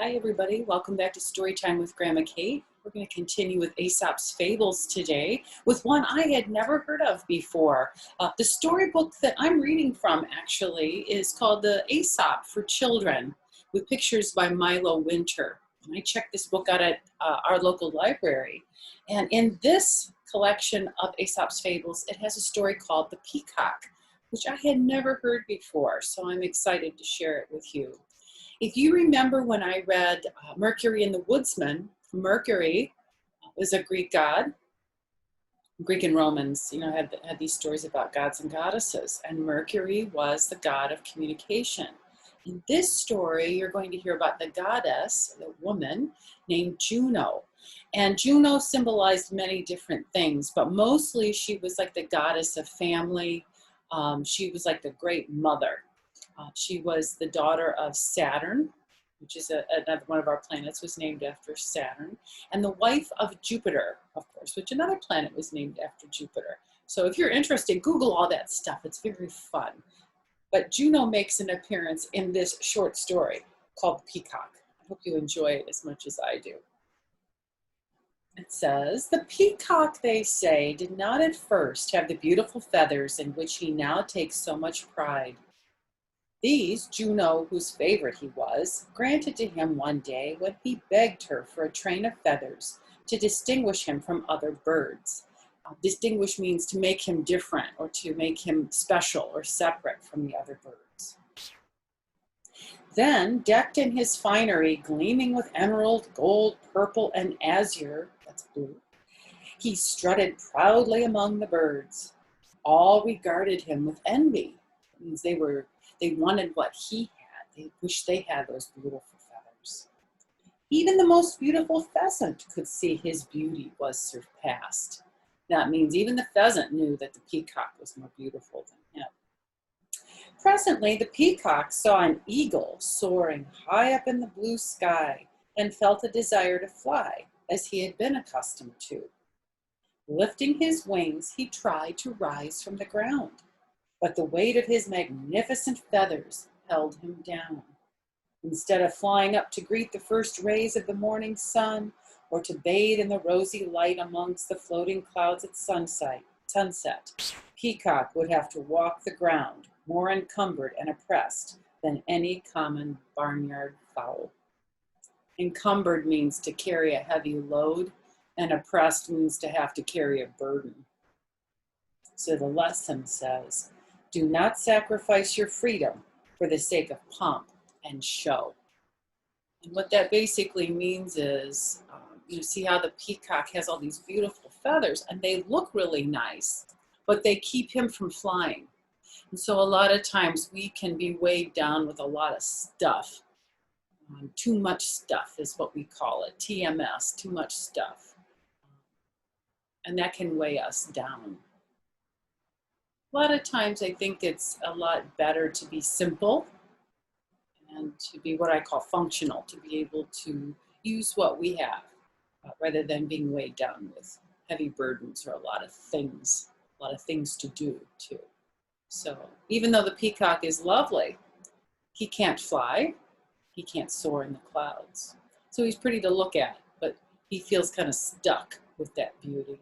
Hi everybody, welcome back to Storytime with Grandma Kate. We're going to continue with Aesop's Fables today with one I had never heard of before. The storybook that I'm reading from actually is called the Aesop for Children with pictures by Milo Winter. And I checked this book out at our local library. And in this collection of Aesop's Fables, it has a story called The Peacock, which I had never heard before. So I'm excited to share it with you. If you remember when I read Mercury and the Woodsman, Mercury was a Greek god. Greek and Romans, had these stories about gods and goddesses, and Mercury was the god of communication. In this story, you're going to hear about the goddess, the woman named Juno. And Juno symbolized many different things, but mostly she was like the goddess of family. She was like the great mother. She was the daughter of Saturn, which is another one of our planets, was named after Saturn, and the wife of Jupiter, of course, which another planet was named after Jupiter. So if you're interested, Google all that stuff. It's very fun. But Juno makes an appearance in this short story called Peacock. I hope you enjoy it as much as I do. It says, "The peacock, they say, did not at first have the beautiful feathers in which he now takes so much pride. These Juno, whose favorite he was, granted to him one day when he begged her for a train of feathers to distinguish him from other birds. Distinguish means to make him different or to make him special or separate from the other birds. Then, decked in his finery, gleaming with emerald, gold, purple, and azure, that's blue, he strutted proudly among the birds. All regarded him with envy. It means they wanted what he had. They wished they had those beautiful feathers. Even the most beautiful pheasant could see his beauty was surpassed. That means even the pheasant knew that the peacock was more beautiful than him. Presently, the peacock saw an eagle soaring high up in the blue sky and felt a desire to fly, as he had been accustomed to. Lifting his wings, he tried to rise from the ground, but the weight of his magnificent feathers held him down. Instead of flying up to greet the first rays of the morning sun or to bathe in the rosy light amongst the floating clouds at sunset, Peacock would have to walk the ground, more encumbered and oppressed than any common barnyard fowl. Encumbered means to carry a heavy load, and oppressed means to have to carry a burden. So the lesson says, do not sacrifice your freedom for the sake of pomp and show. And what that basically means is, you see how the peacock has all these beautiful feathers and they look really nice, but they keep him from flying. And so a lot of times we can be weighed down with a lot of stuff. Too much stuff is what we call it, TMS, too much stuff. And that can weigh us down. A lot of times I think it's a lot better to be simple and to be what I call functional, to be able to use what we have rather than being weighed down with heavy burdens or a lot of things to do too. So even though the peacock is lovely, he can't fly, he can't soar in the clouds. So he's pretty to look at, but he feels kind of stuck with that beauty.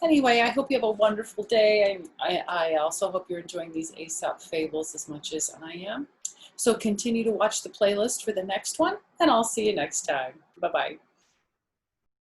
Anyway, I hope you have a wonderful day. I also hope you're enjoying these Aesop fables as much as I am. So continue to watch the playlist for the next one, and I'll see you next time. Bye-bye.